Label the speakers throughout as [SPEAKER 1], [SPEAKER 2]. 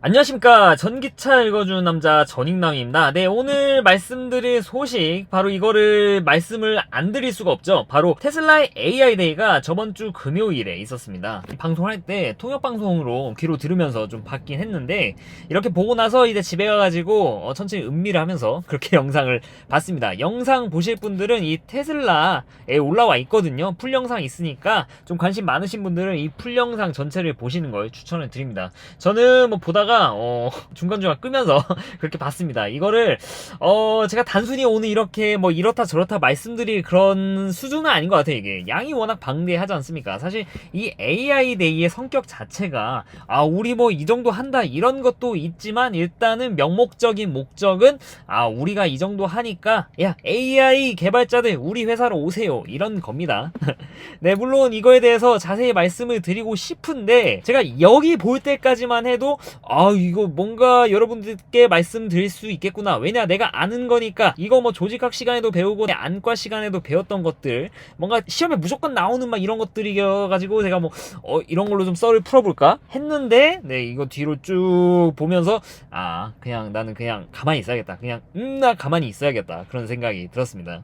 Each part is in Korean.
[SPEAKER 1] 안녕하십니까. 전기차 읽어주는 남자 전익남입니다. 네, 오늘 말씀드릴 소식, 바로 이거를 말씀을 안 드릴 수가 없죠. 바로 테슬라의 AI 데이가 저번 주 금요일에 있었습니다. 방송할 때 통역방송으로 귀로 들으면서 좀 봤긴 했는데, 이렇게 보고 나서 이제 집에 가가지고 천천히 음미를 하면서 그렇게 영상을 봤습니다. 영상 보실 분들은 이 테슬라에 올라와 있거든요. 풀 영상 있으니까 좀 관심 많으신 분들은 이 풀 영상 전체를 보시는 걸 추천을 드립니다. 저는 뭐 보다가 중간중간 끄면서 그렇게 봤습니다. 이거를 제가 단순히 오늘 이렇게 뭐 이렇다 저렇다 말씀드릴 그런 수준은 아닌 것 같아요. 이게 양이 워낙 방대하지 않습니까? 사실 이 AI 데이의 성격 자체가 우리 뭐 이 정도 한다 이런 것도 있지만, 일단은 명목적인 목적은 우리가 이 정도 하니까 야 AI 개발자들 우리 회사로 오세요, 이런 겁니다. 네, 물론 이거에 대해서 자세히 말씀을 드리고 싶은데, 제가 여기 볼 때까지만 해도 이거 뭔가 여러분들께 말씀드릴 수 있겠구나. 왜냐, 내가 아는 거니까. 이거 뭐 조직학 시간에도 배우고 안과 시간에도 배웠던 것들, 뭔가 시험에 무조건 나오는 막 이런 것들이어가지고 제가 뭐 이런 걸로 좀 썰을 풀어볼까 했는데, 네, 이거 뒤로 쭉 보면서 그냥 나는 그냥 가만히 있어야겠다. 그냥 나 가만히 있어야겠다, 그런 생각이 들었습니다.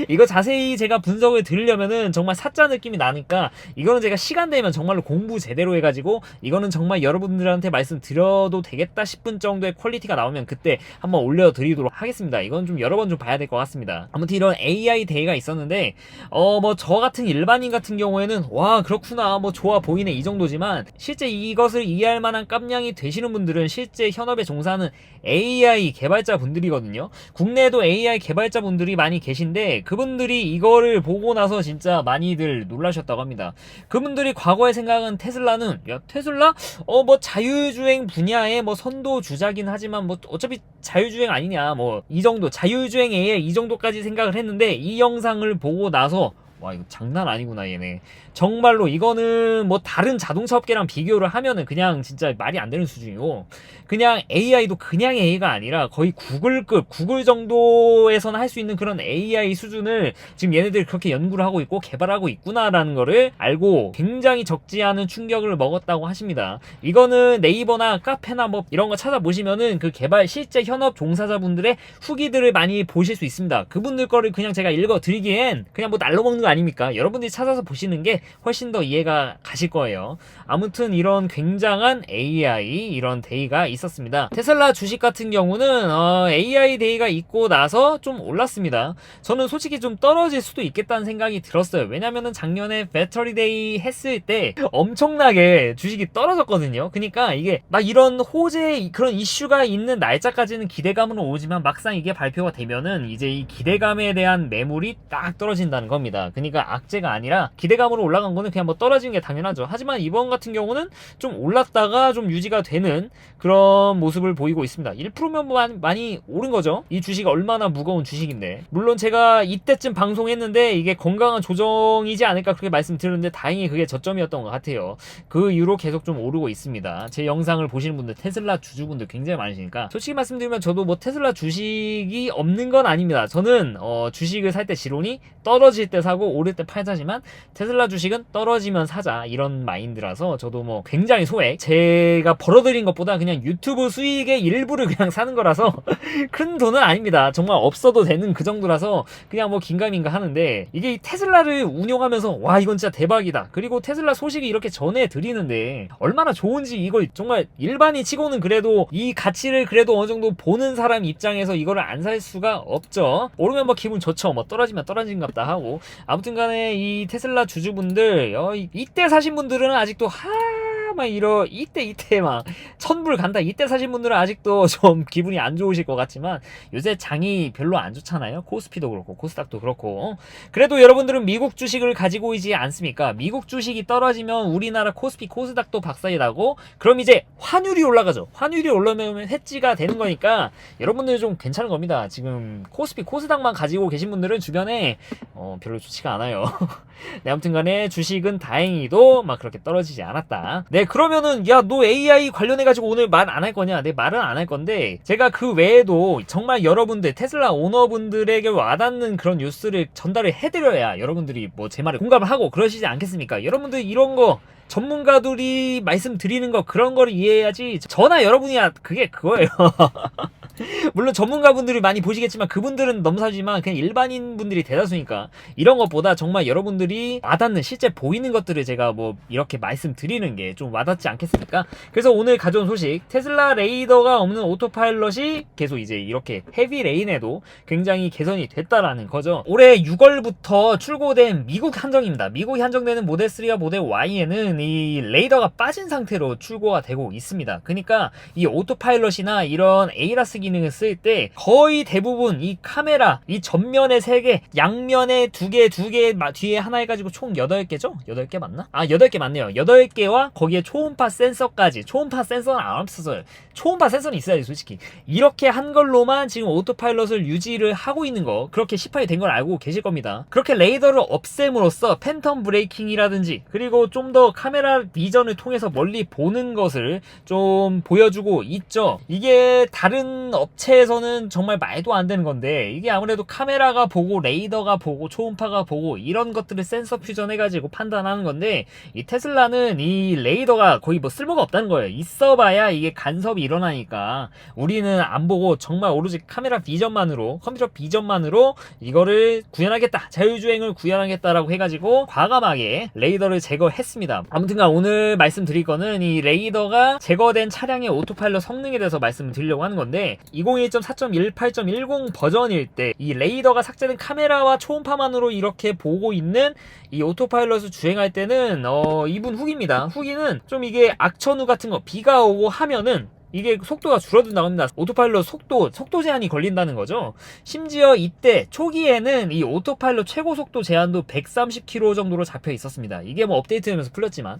[SPEAKER 1] 이거 자세히 제가 분석을 드리려면은 정말 사짜 느낌이 나니까, 이거는 제가 시간 되면 정말로 공부 제대로 해가지고 이거는 정말 여러분들한테 말씀드려도 되겠다 싶은 정도의 퀄리티가 나오면 그때 한번 올려드리도록 하겠습니다. 이건 좀 여러 번 좀 봐야 될 것 같습니다. 아무튼 이런 AI 데이가 있었는데, 뭐 저 같은 일반인 같은 경우에는 와 그렇구나, 뭐 좋아 보이네, 이 정도지만, 실제 이것을 이해할 만한 깜냥이 되시는 분들은 실제 현업에 종사하는 AI 개발자 분들이거든요. 국내에도 AI 개발자 분들이 많이 계신데, 그분들이 이거를 보고 나서 진짜 많이들 놀라셨다고 합니다. 그분들이 과거의 생각은 테슬라는, 야 테슬라? 뭐 자율주행 분야의 뭐 선도 주자긴 하지만 뭐 어차피 자율주행 아니냐, 뭐 이 정도 자율주행 AI 이 정도까지 생각을 했는데, 이 영상을 보고 나서 와 이거 장난 아니구나 얘네. 정말로 이거는 뭐 다른 자동차 업계랑 비교를 하면은 그냥 진짜 말이 안 되는 수준이고, 그냥 AI도 그냥 AI가 아니라 거의 구글급, 구글 정도에서는 할 수 있는 그런 AI 수준을 지금 얘네들이 그렇게 연구를 하고 있고 개발하고 있구나라는 거를 알고 굉장히 적지 않은 충격을 먹었다고 하십니다. 이거는 네이버나 카페나 뭐 이런 거 찾아보시면은 그 개발 실제 현업 종사자분들의 후기들을 많이 보실 수 있습니다. 그분들 거를 그냥 제가 읽어드리기엔 그냥 뭐 날로 먹는 거 아닙니까? 여러분들이 찾아서 보시는 게 훨씬 더 이해가 가실 거예요. 아무튼 이런 굉장한 AI 이런 데이가 있었습니다. 테슬라 주식 같은 경우는 AI 데이가 있고 나서 좀 올랐습니다. 저는 솔직히 좀 떨어질 수도 있겠다는 생각이 들었어요. 왜냐면은 작년에 배터리 데이 했을 때 엄청나게 주식이 떨어졌거든요. 그러니까 이게 막 이런 호재 그런 이슈가 있는 날짜까지는 기대감으로 오지만, 막상 이게 발표가 되면은 이제 이 기대감에 대한 매물이 딱 떨어진다는 겁니다. 그러니까 악재가 아니라 기대감으로 올라간 거는 그냥 뭐 떨어지는 게 당연하죠. 하지만 이번 같은 경우는 좀 올랐다가 좀 유지가 되는 그런 모습을 보이고 있습니다. 1%면 많이 오른 거죠. 이 주식 얼마나 무거운 주식인데. 물론 제가 이때쯤 방송했는데 이게 건강한 조정이지 않을까 그렇게 말씀드렸는데, 다행히 그게 저점이었던 것 같아요. 그 이후로 계속 좀 오르고 있습니다. 제 영상을 보시는 분들 테슬라 주주분들 굉장히 많으시니까, 솔직히 말씀드리면 저도 뭐 테슬라 주식이 없는 건 아닙니다. 저는 주식을 살 때 지론이 떨어질 때 사고 오를 때 팔자지만, 테슬라 주식은 떨어지면 사자, 이런 마인드라서 저도 뭐 굉장히 소액, 제가 벌어들인 것보다 그냥 유튜브 수익의 일부를 그냥 사는 거라서 큰 돈은 아닙니다. 정말 없어도 되는 그 정도라서 그냥 뭐 긴가민가 하는데, 이게 테슬라를 운영하면서 와 이건 진짜 대박이다, 그리고 테슬라 소식을 이렇게 전해드리는데 얼마나 좋은지, 이걸 정말 일반인 치고는 그래도 이 가치를 그래도 어느 정도 보는 사람 입장에서 이거를 안 살 수가 없죠. 오르면 뭐 기분 좋죠. 뭐 떨어지면 떨어진갑다 하고. 아무튼 간에 이 테슬라 주주분들, 이때 사신 분들은 아직도 막 이때 막 천불 간다 이때 사신 분들은 아직도 좀 기분이 안 좋으실 것 같지만, 요새 장이 별로 안 좋잖아요. 코스피도 그렇고 코스닥도 그렇고. 그래도 여러분들은 미국 주식을 가지고 있지 않습니까? 미국 주식이 떨어지면 우리나라 코스피 코스닥도 박살이 나고, 그럼 이제 환율이 올라가죠. 환율이 올라오면 해지가 되는 거니까 여러분들 좀 괜찮은 겁니다. 지금 코스피 코스닥만 가지고 계신 분들은 주변에 별로 좋지가 않아요. 네, 아무튼 간에 주식은 다행히도 막 그렇게 떨어지지 않았다. 네, 그러면은 야 너 AI 관련해가지고 오늘 말 안 할 거냐? 네, 말은 안 할 건데, 제가 그 외에도 정말 여러분들 테슬라 오너분들에게 와닿는 그런 뉴스를 전달을 해드려야 여러분들이 뭐 제 말에 공감을 하고 그러시지 않겠습니까? 여러분들 이런 거 전문가들이 말씀드리는 거 그런 거를 이해해야지 저나 여러분이야 그게 그거예요. 물론 전문가분들이 많이 보시겠지만 그분들은 넘사지만 그냥 일반인 분들이 대다수니까 이런 것보다 정말 여러분들이 와닿는 실제 보이는 것들을 제가 뭐 이렇게 말씀드리는 게 좀 와닿지 않겠습니까? 그래서 오늘 가져온 소식, 테슬라 레이더가 없는 오토파일럿이 계속 이제 이렇게 헤비 레인에도 굉장히 개선이 됐다라는 거죠. 올해 6월부터 출고된 미국 한정입니다. 미국이 한정되는 모델 3와 모델 Y에는 이 레이더가 빠진 상태로 출고가 되고 있습니다. 그러니까 이 오토파일럿이나 이런 ADAS 기능을 쓸 때 거의 대부분 이 카메라, 이 전면에 3개, 양면에 2개, 뒤에 하나 해가지고 총 8개죠? 8개 맞나? 아, 8개 맞네요. 8개와 거기에 초음파 센서까지. 초음파 센서는 안 없어서요. 초음파 센서는 있어야지, 솔직히. 이렇게 한 걸로만 지금 오토파일럿을 유지를 하고 있는 거, 그렇게 시판이 된 걸 알고 계실 겁니다. 그렇게 레이더를 없앰으로써 팬텀 브레이킹이라든지, 그리고 좀 더 카메라 비전을 통해서 멀리 보는 것을 좀 보여주고 있죠. 이게 다른 업체에서는 정말 말도 안 되는 건데, 이게 아무래도 카메라가 보고 레이더가 보고 초음파가 보고 이런 것들을 센서 퓨전 해가지고 판단하는 건데, 이 테슬라는 이 레이더가 거의 뭐 쓸모가 없다는 거예요. 있어봐야 이게 간섭이 일어나니까 우리는 안 보고 정말 오로지 카메라 비전만으로, 컴퓨터 비전만으로 이거를 구현하겠다, 자율주행을 구현하겠다라고 해가지고 과감하게 레이더를 제거했습니다. 아무튼간 오늘 말씀드릴 거는 이 레이더가 제거된 차량의 오토파일럿 성능에 대해서 말씀을 드리려고 하는 건데, 2021.4.18.10 버전일 때 이 레이더가 삭제된 카메라와 초음파만으로 이렇게 보고 있는 이 오토파일럿을 주행할 때는 이분 후기입니다. 후기는 좀 이게 악천후 같은 거, 비가 오고 하면은 이게 속도가 줄어든다고 합니다. 오토파일럿 속도 제한이 걸린다는 거죠. 심지어 이때 초기에는 이 오토파일럿 최고 속도 제한도 130km 정도로 잡혀 있었습니다. 이게 뭐 업데이트되면서 풀렸지만,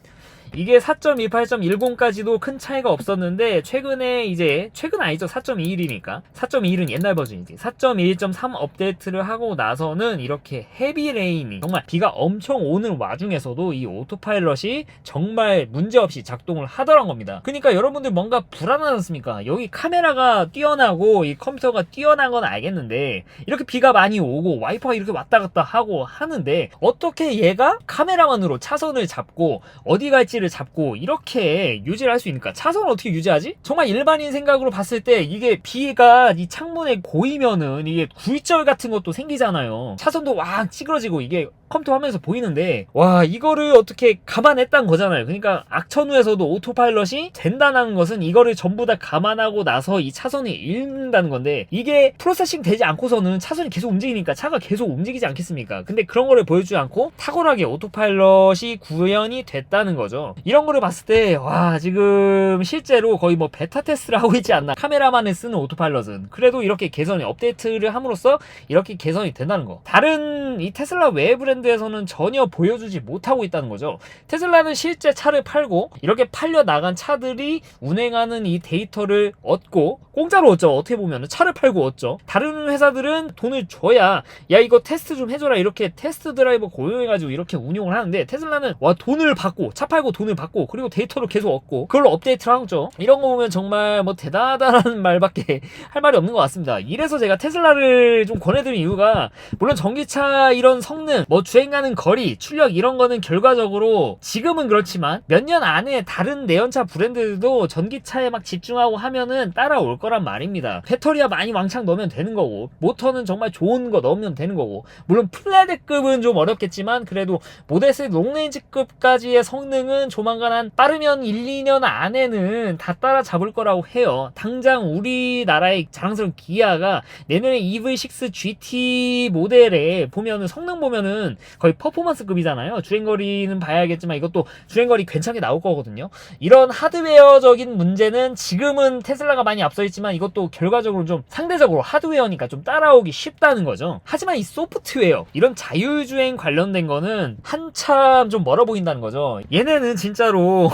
[SPEAKER 1] 이게 4.28.10까지도 큰 차이가 없었는데, 최근에 이제, 최근 아니죠. 4.21이니까. 4.21은 옛날 버전이지. 4.21.3 업데이트를 하고 나서는 이렇게 헤비 레인이, 정말 비가 엄청 오는 와중에서도 이 오토파일럿이 정말 문제없이 작동을 하더란 겁니다. 그러니까 여러분들 뭔가 불안하지 않습니까? 여기 카메라가 뛰어나고 이 컴퓨터가 뛰어난 건 알겠는데, 이렇게 비가 많이 오고 와이퍼가 이렇게 왔다 갔다 하고 하는데, 어떻게 얘가 카메라만으로 차선을 잡고 어디 갈지 를 잡고 이렇게 유지를 할 수 있는가? 차선을 어떻게 유지하지? 정말 일반인 생각으로 봤을 때 이게 비가 이 창문에 고이면은 이게 굴절 같은 것도 생기잖아요. 차선도 왁 찌그러지고 이게 컴퓨터 화면에서 보이는데, 와, 이거를 어떻게 감안했다는 거잖아요. 그러니까 악천후에서도 오토파일럿이 된다는 것은 이거를 전부 다 감안하고 나서 이 차선이 읽는다는 건데, 이게 프로세싱 되지 않고서는 차선이 계속 움직이니까 차가 계속 움직이지 않겠습니까? 근데 그런 거를 보여주지 않고 탁월하게 오토파일럿이 구현이 됐다는 거죠. 이런 거를 봤을 때, 와, 지금 실제로 거의 뭐 베타 테스트를 하고 있지 않나. 카메라만을 쓰는 오토파일럿은 그래도 이렇게 개선이, 업데이트를 함으로써 이렇게 개선이 된다는 거. 다른 이 테슬라 외 브랜드에서는 전혀 보여주지 못하고 있다는 거죠. 테슬라는 실제 차를 팔고 이렇게 팔려 나간 차들이 운행하는 이 데이터를 얻고, 공짜로 얻죠. 어떻게 보면 차를 팔고 얻죠. 다른 회사들은 돈을 줘야, 야, 이거 테스트 좀 해줘라, 이렇게 테스트 드라이버 고용해가지고 이렇게 운용을 하는데, 테슬라는 와, 돈을 받고, 차 팔고 돈을 받고, 그리고 데이터를 계속 얻고 그걸로 업데이트를 하죠. 이런 거 보면 정말 뭐 대단하다는 말밖에 할 말이 없는 것 같습니다. 이래서 제가 테슬라를 좀 권해드린 이유가, 물론 전기차 이런 성능, 뭐 주행가는 거리, 출력 이런 거는 결과적으로 지금은 그렇지만 몇 년 안에 다른 내연차 브랜드들도 전기차에 막 집중하고 하면은 따라올 거란 말입니다. 배터리야 많이 왕창 넣으면 되는 거고, 모터는 정말 좋은 거 넣으면 되는 거고, 물론 플레드급은 좀 어렵겠지만 그래도 모델3 롱레인지급까지의 성능은 조만간 한 빠르면 1, 2년 안에는 다 따라잡을 거라고 해요. 당장 우리나라의 자랑스러운 기아가 내년에 EV6 GT 모델에 보면은 성능 보면은 거의 퍼포먼스급이잖아요. 주행거리는 봐야겠지만 이것도 주행거리 괜찮게 나올 거거든요. 이런 하드웨어적인 문제는 지금은 테슬라가 많이 앞서 있지만 이것도 결과적으로 좀 상대적으로 하드웨어니까 좀 따라오기 쉽다는 거죠. 하지만 이 소프트웨어, 이런 자율주행 관련된 거는 한참 좀 멀어 보인다는 거죠. 얘네는 진짜로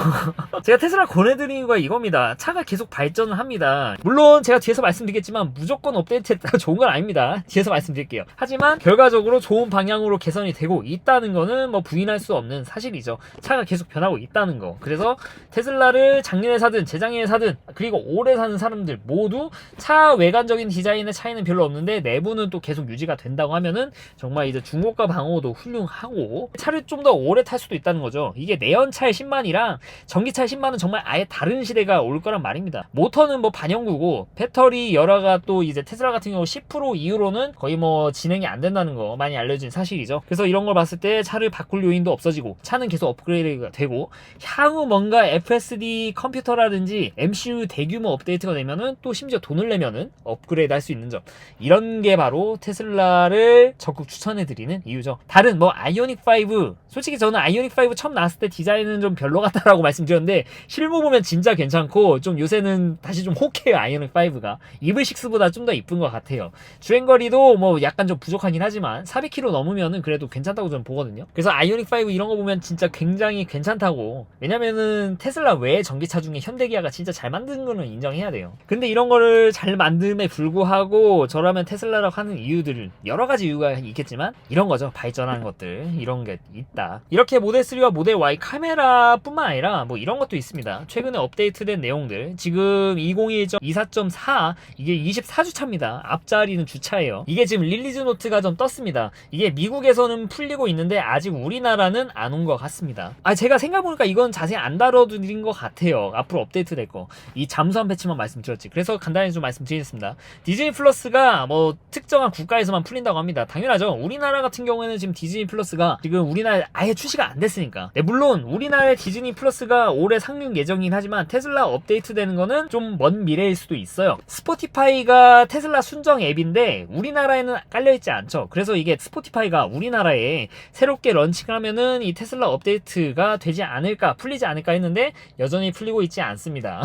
[SPEAKER 1] 제가 테슬라 권해드리는 이유가 이겁니다. 차가 계속 발전을 합니다. 물론 제가 뒤에서 말씀드리겠지만 무조건 업데이트했다가 좋은 건 아닙니다. 뒤에서 말씀드릴게요. 하지만 결과적으로 좋은 방향으로 개선이 되고 있다는 거는 뭐 부인할 수 없는 사실이죠. 차가 계속 변하고 있다는 거. 그래서 테슬라를 작년에 사든 재작년에 사든 그리고 올해 사는 사람들 모두 차 외관적인 디자인의 차이는 별로 없는데 내부는 또 계속 유지가 된다고 하면은 정말 이제 중고가 방어도 훌륭하고 차를 좀 더 오래 탈 수도 있다는 거죠. 이게 내연차의 10만이랑 전기차의 10만은 정말 아예 다른 시대가 올 거란 말입니다. 모터는 뭐 반영구고 배터리 열화가 또 이제 테슬라 같은 경우 10% 이후로는 거의 뭐 진행이 안 된다는 거 많이 알려진 사실이죠. 그래서 이런 걸 봤을 때 차를 바꿀 요인도 없어지고 차는 계속 업그레이드가 되고 향후 뭔가 FSD 컴퓨터라든지 MCU 대규모 업데이트가 되면은 또 심지어 돈을 내면은 업그레이드 할 수 있는 점, 이런 게 바로 테슬라를 적극 추천해드리는 이유죠. 다른 뭐 아이오닉 5, 솔직히 저는 아이오닉 5 처음 나왔을 때 디자인은 좀 별로 같다라고 말씀드렸는데 실무 보면 진짜 괜찮고 좀 요새는 다시 좀 혹해요. 아이오닉 5가 EV6보다 좀 더 이쁜 것 같아요. 주행거리도 뭐 약간 좀 부족하긴 하지만 400km 넘으면은 그래도 괜찮다고 저는 보거든요. 그래서 아이오닉 5 이런 거 보면 진짜 굉장히 괜찮다고. 왜냐면은 테슬라 외에 전기차 중에 현대기아가 진짜 잘 만든 거는 인정해야 돼요. 근데 이런 거를 잘 만듦에 불구하고 저라면 테슬라라고 하는 이유들, 여러 가지 이유가 있겠지만 이런 거죠. 발전하는 것들, 이런 게 있다. 이렇게 모델 3와 모델 Y 카메라뿐만 아니라 뭐 이런 것도 있습니다. 최근에 업데이트된 내용들, 지금 2021.24.4 이게 24주 차입니다. 앞자리는 주차예요. 이게 지금 릴리즈 노트가 좀 떴습니다. 이게 미국에서는 풀리고 있는데 아직 우리나라는 안 온 것 같습니다. 제가 생각해보니까 이건 자세히 안 다뤄드린 것 같아요. 앞으로 업데이트 될 거. 이 잠수함 패치만 말씀드렸지. 그래서 간단히 좀 말씀드리겠습니다. 디즈니 플러스가 뭐 특정한 국가에서만 풀린다고 합니다. 당연하죠. 우리나라 같은 경우에는 지금 디즈니 플러스가 지금 우리나라에 아예 출시가 안 됐으니까. 네, 물론 우리나라의 디즈니 플러스가 올해 상륙 예정이긴 하지만 테슬라 업데이트 되는 거는 좀 먼 미래일 수도 있어요. 스포티파이가 테슬라 순정 앱인데 우리나라에는 깔려있지 않죠. 그래서 이게 스포티파이가 우리나라에 새롭게 런칭을 하면은 이 테슬라 업데이트가 되지 않을까, 풀리지 않을까 했는데 여전히 풀리고 있지 않습니다.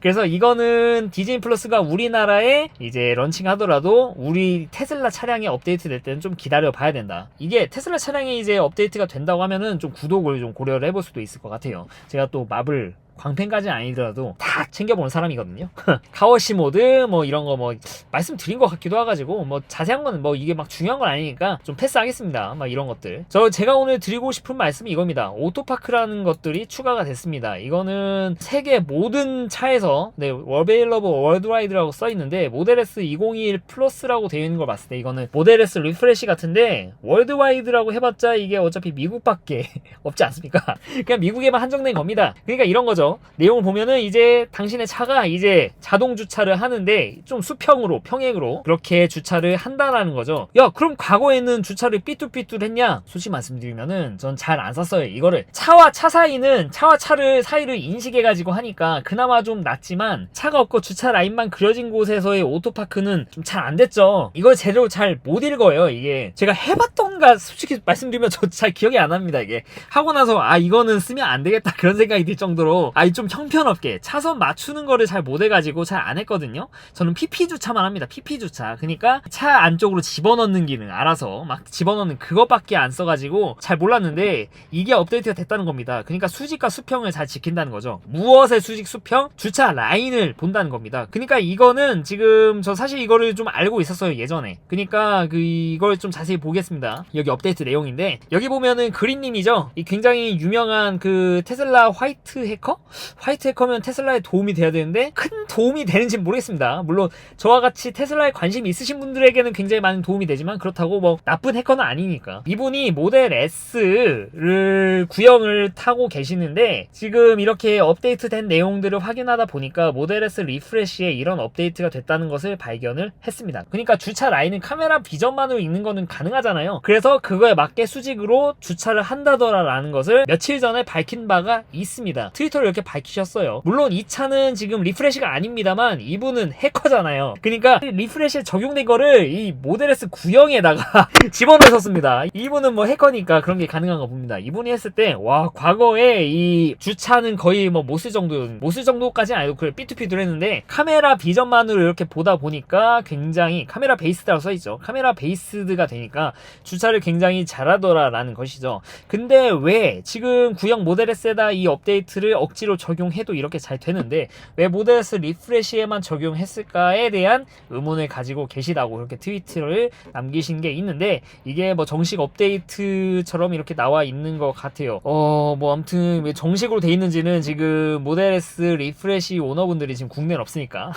[SPEAKER 1] 그래서 이거는 디즈니 플러스가 우리나라에 이제 런칭하더라도 우리 테슬라 차량에 업데이트 될 때는 좀 기다려 봐야 된다. 이게 테슬라 차량이 이제 업데이트가 된다고 하면은 좀 구독을 좀 고려를 해볼 수도 있을 것 같아요. 제가 또 마블 광팬까지는 아니더라도 다 챙겨보는 사람이거든요. 카워시 모드 뭐 이런 거 뭐 말씀드린 것 같기도 해가지고 뭐 자세한 거는 뭐 이게 막 중요한 건 아니니까 좀 패스하겠습니다. 막 이런 것들. 제가 오늘 드리고 싶은 말씀이 이겁니다. 오토파크라는 것들이 추가가 됐습니다. 이거는 세계 모든 차에서 어베일러블 월드와이드라고 써있는데 모델 S 2021 플러스라고 되어 있는 걸 봤을 때 이거는 모델 S 리프레시 같은데 월드와이드라고 해봤자 이게 어차피 미국밖에 없지 않습니까? 그냥 미국에만 한정된 겁니다. 그러니까 이런 거죠. 내용을 보면은 이제 당신의 차가 이제 자동 주차를 하는데 좀 수평으로 평행으로 그렇게 주차를 한다라는 거죠. 야, 그럼 과거에는 주차를 삐뚤삐뚤했냐? 솔직히 말씀드리면은 전 잘 안 샀어요. 이거를 차와 차 사이는 차와 차를 사이를 인식해가지고 하니까 그나마 좀 낫지만 차가 없고 주차 라인만 그려진 곳에서의 오토파크는 좀 잘 안 됐죠. 이걸 제대로 잘 못 읽어요. 이게 제가 해봤던가 솔직히 말씀드리면 저 잘 기억이 안 납니다. 이게 하고 나서 이거는 쓰면 안 되겠다 그런 생각이 들 정도로 좀 형편없게 차선 맞추는 거를 잘 못해가지고 잘 안 했거든요. 저는 PP 주차만 합니다. PP 주차. 그러니까 차 안쪽으로 집어넣는 기능 알아서 막 집어넣는 그것밖에 안 써가지고 잘 몰랐는데 이게 업데이트가 됐다는 겁니다. 그러니까 수직과 수평을 잘 지킨다는 거죠. 무엇의 수직 수평? 주차 라인을 본다는 겁니다. 그러니까 이거는 지금 저 사실 이거를 좀 알고 있었어요. 예전에. 그러니까 이걸 좀 자세히 보겠습니다. 여기 업데이트 내용인데 여기 보면은 그린님이죠. 이 굉장히 유명한 그 테슬라 화이트 해커? 화이트 해커면 테슬라에 도움이 돼야 되는데 큰 도움이 되는지는 모르겠습니다. 물론 저와 같이 테슬라에 관심이 있으신 분들에게는 굉장히 많은 도움이 되지만 그렇다고 뭐 나쁜 해커는 아니니까. 이분이 모델 S를 구형을 타고 계시는데 지금 이렇게 업데이트된 내용들을 확인하다 보니까 모델 S 리프레시에 이런 업데이트가 됐다는 것을 발견을 했습니다. 그러니까 주차 라인은 카메라 비전만으로 읽는 거는 가능하잖아요. 그래서 그거에 맞게 수직으로 주차를 한다더라라는 것을 며칠 전에 밝힌 바가 있습니다. 트위터를 이렇게 밝히셨어요. 물론 이 차는 지금 리프레시가 아닙니다만 이분은 해커잖아요. 그러니까 리프레시에 적용된 거를 이 모델 S 구형에다가 집어넣었습니다. 이분은 뭐 해커니까 그런 게 가능한가 봅니다. 이분이 했을 때 와 과거에 이 주차는 거의 뭐 못 쓸 정도까지는 아니고 그래 삐뚤삐뚤했는데 카메라 비전만으로 이렇게 보다 보니까 굉장히 카메라 베이스드라고 써있죠. 카메라 베이스드가 되니까 주차를 굉장히 잘하더라라는 것이죠. 근데 왜 지금 구형 모델 S에다 이 업데이트를 억지로 LG로 적용해도 이렇게 잘 되는데 왜 모델 S 리프레시에만 적용했을까에 대한 의문을 가지고 계시다고 그렇게 트위트를 남기신 게 있는데, 이게 뭐 정식 업데이트처럼 이렇게 나와 있는 것 같아요. 뭐 아무튼 왜 정식으로 돼 있는지는 지금 모델 S 리프레시 오너분들이 지금 국내는 없으니까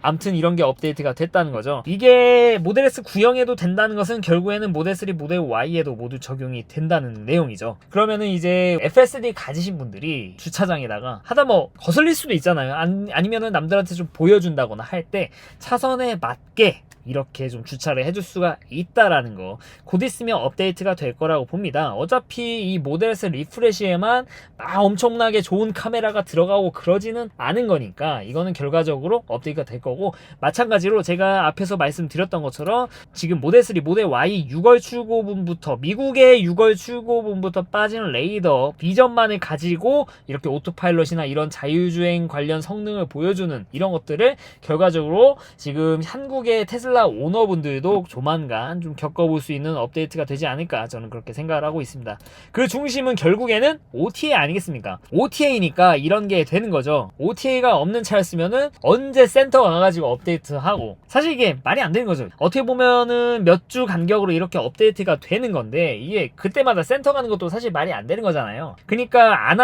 [SPEAKER 1] 아무튼 이런 게 업데이트가 됐다는 거죠. 이게 모델 S 구형에도 된다는 것은 결국에는 모델 3, 모델 Y에도 모두 적용이 된다는 내용이죠. 그러면은 이제 FSD 가지신 분들이 주차장에다가 하다 뭐 거슬릴 수도 있잖아요. 아니면은 남들한테 좀 보여준다거나 할 때 차선에 맞게 이렇게 좀 주차를 해줄 수가 있다라는 거, 곧 있으면 업데이트가 될 거라고 봅니다. 어차피 이 모델 S 리프레시에만 막 엄청나게 좋은 카메라가 들어가고 그러지는 않은 거니까 이거는 결과적으로 업데이트가 될 거고, 마찬가지로 제가 앞에서 말씀드렸던 것처럼 지금 모델 3, 모델 Y 6월 출고분부터 미국의 6월 출고분부터 빠진 레이더 비전만을 가지고 이렇게 오토파일럿이나 이런 자율주행 관련 성능을 보여주는 이런 것들을 결과적으로 지금 한국의 테슬라 오너분들도 조만간 좀 겪어볼 수 있는 업데이트가 되지 않을까, 저는 그렇게 생각을 하고 있습니다. 그 중심은 결국에는 OTA 아니겠습니까? OTA니까 이런 게 되는 거죠. OTA가 없는 차였으면은 언제 센터 가가지고 업데이트하고, 사실 이게 말이 안 되는 거죠. 어떻게 보면은 몇 주 간격으로 이렇게 업데이트가 되는 건데 이게 그때마다 센터 가는 것도 사실 말이 안 되는 거잖아요. 그러니까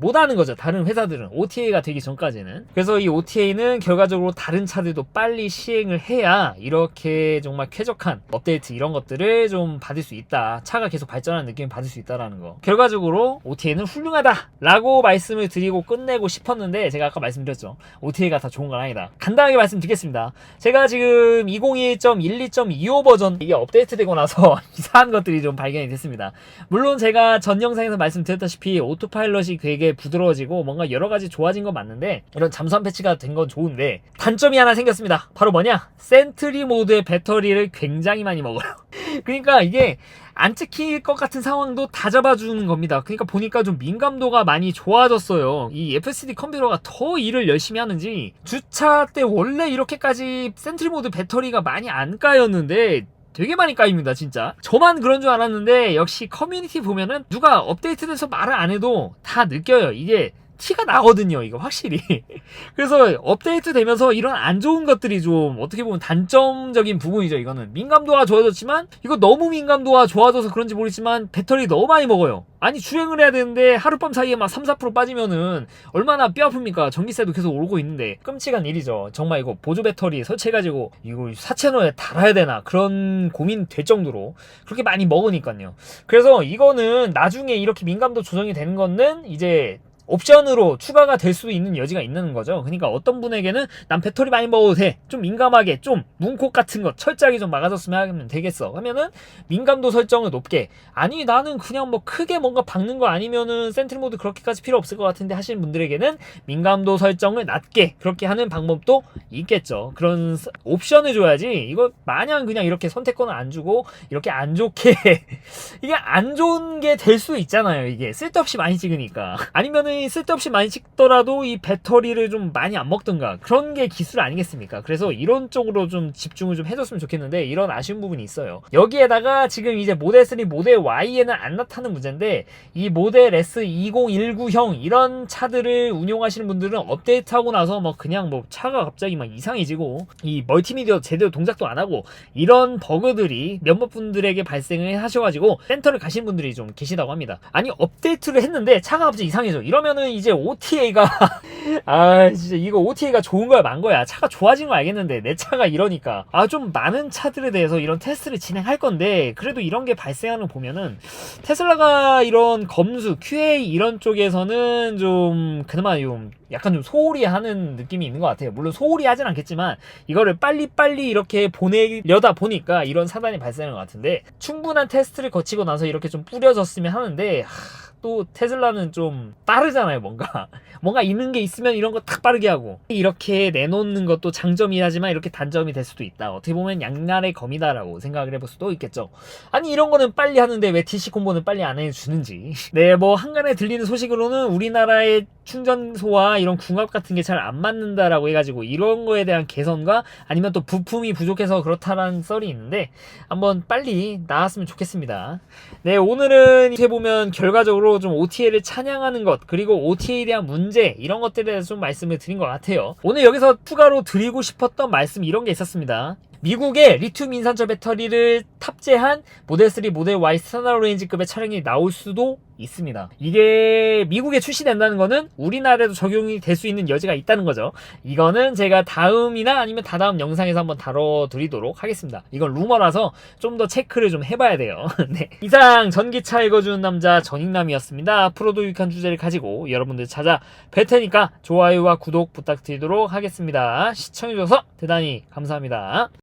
[SPEAKER 1] 못 하는 거죠, 다른 회사들은 OTA가 되기 전까지는. 그래서 이 OTA는 결과적으로 다른 차들도 빨리 시행을 해야 이렇게 정말 쾌적한 업데이트 이런 것들을 좀 받을 수 있다, 차가 계속 발전하는 느낌을 받을 수 있다라는 거, 결과적으로 OTA는 훌륭하다 라고 말씀을 드리고 끝내고 싶었는데, 제가 아까 말씀드렸죠, OTA가 다 좋은 건 아니다. 간단하게 말씀드리겠습니다. 제가 지금 201.12.25 버전 이게 업데이트 되고 나서 이상한 것들이 좀 발견이 됐습니다. 물론 제가 전 영상에서 말씀드렸다시피 오토파일럿이 되게 부드러워지고 뭔가 여러가지 좋아진 건 맞는데, 이런 잠수함 패치가 된 건 좋은데 단점이 하나 생겼습니다. 바로 뭐냐? 센트리 모드의 배터리를 굉장히 많이 먹어요. 그러니까 이게 안 찍힐 것 같은 상황도 다 잡아주는 겁니다. 그러니까 보니까 좀 민감도가 많이 좋아졌어요. 이 FSD 컴퓨터가 더 일을 열심히 하는지 주차 때 원래 이렇게까지 센트리 모드 배터리가 많이 안 까였는데 되게 많이 까입니다, 진짜. 저만 그런 줄 알았는데 역시 커뮤니티 보면은 누가 업데이트돼서 말을 안 해도 다 느껴요. 이게 티가 나거든요, 이거 확실히. 그래서 업데이트 되면서 이런 안 좋은 것들이 좀 어떻게 보면 단점적인 부분이죠. 이거는 민감도가 좋아졌지만, 이거 너무 민감도가 좋아져서 그런지 모르겠지만 배터리 너무 많이 먹어요. 아니 주행을 해야 되는데 하룻밤 사이에 막 3-4% 빠지면은 얼마나 뼈 아픕니까? 전기세도 계속 오르고 있는데 끔찍한 일이죠. 정말 이거 보조 배터리 설치해가지고 이거 4채널에 달아야 되나 그런 고민 될 정도로 그렇게 많이 먹으니까요. 그래서 이거는 나중에 이렇게 민감도 조정이 되는 거는 이제 옵션으로 추가가 될 수 있는 여지가 있는 거죠. 그러니까 어떤 분에게는 난 배터리 많이 먹어도 돼, 좀 민감하게 좀 문콕 같은 거 철저하게 좀 막아줬으면 하면 되겠어 하면은 민감도 설정을 높게, 아니 나는 그냥 뭐 크게 뭔가 박는 거 아니면은 센트리 모드 그렇게까지 필요 없을 것 같은데 하시는 분들에게는 민감도 설정을 낮게 그렇게 하는 방법도 있겠죠. 그런 옵션을 줘야지, 이거 마냥 그냥 이렇게 선택권을 안 주고 이렇게 안 좋게 이게 안 좋은 게 될 수 있잖아요. 이게 쓸데없이 많이 찍으니까. 아니면은 쓸데없이 많이 찍더라도 이 배터리를 좀 많이 안 먹든가, 그런 게 기술 아니겠습니까? 그래서 이런 쪽으로 좀 집중을 좀 해줬으면 좋겠는데 이런 아쉬운 부분이 있어요. 여기에다가 지금 이제 모델 3, 모델 Y에는 안 나타나는 문제인데, 이 모델 S 2019형 이런 차들을 운용하시는 분들은 업데이트하고 나서 뭐 그냥 뭐 차가 갑자기 막 이상해지고 이 멀티미디어 제대로 동작도 안 하고 이런 버그들이 몇몇 분들에게 발생을 하셔가지고 센터를 가신 분들이 좀 계시다고 합니다. 아니 업데이트를 했는데 차가 갑자기 이상해져. 이러면은 이제 OTA가 진짜 이거 OTA가 좋은 거야 만 거야. 차가 좋아진 거 알겠는데 내 차가 이러니까 좀 많은 차들에 대해서 이런 테스트를 진행할 건데, 그래도 이런 게 발생하는 거 보면은 테슬라가 이런 검수 QA 이런 쪽에서는 좀 그나마 좀 약간 좀 소홀히 하는 느낌이 있는 것 같아요. 물론 소홀히 하진 않겠지만 이거를 빨리빨리 이렇게 보내려다 보니까 이런 사단이 발생하는 것 같은데, 충분한 테스트를 거치고 나서 이렇게 좀 뿌려졌으면 하는데, 또 테슬라는 좀 빠르잖아요. 뭔가 있는 게 있으면 이런 거 탁 빠르게 하고, 이렇게 내놓는 것도 장점이라지만 이렇게 단점이 될 수도 있다. 어떻게 보면 양날의 검이다라고 생각을 해볼 수도 있겠죠. 아니 이런 거는 빨리 하는데 왜 DC 콤보는 빨리 안 해주는지. 네, 뭐 한간에 들리는 소식으로는 우리나라의 충전소와 이런 궁합 같은 게 잘 안 맞는다라고 해가지고 이런 거에 대한 개선과 아니면 또 부품이 부족해서 그렇다라는 썰이 있는데 한번 빨리 나왔으면 좋겠습니다. 네, 오늘은 이렇게 보면 결과적으로 좀 OTA를 찬양하는 것 그리고 OTA에 대한 문제 이런 것들에 대해서 좀 말씀을 드린 것 같아요. 오늘 여기서 추가로 드리고 싶었던 말씀 이런 게 있었습니다. 미국의 리튬 인산철 배터리를 탑재한 모델 3, 모델 Y 스타널 레인지급의 차량이 나올 수도 있습니다. 이게 미국에 출시된다는 거는 우리나라에도 적용이 될 수 있는 여지가 있다는 거죠. 이거는 제가 다음이나 아니면 다다음 영상에서 한번 다뤄드리도록 하겠습니다. 이건 루머라서 좀 더 체크를 좀 해봐야 돼요. 네. 이상 전기차 읽어주는 남자 전익남이었습니다. 앞으로도 유익한 주제를 가지고 여러분들 찾아뵐 테니까 좋아요와 구독 부탁드리도록 하겠습니다. 시청해주셔서 대단히 감사합니다.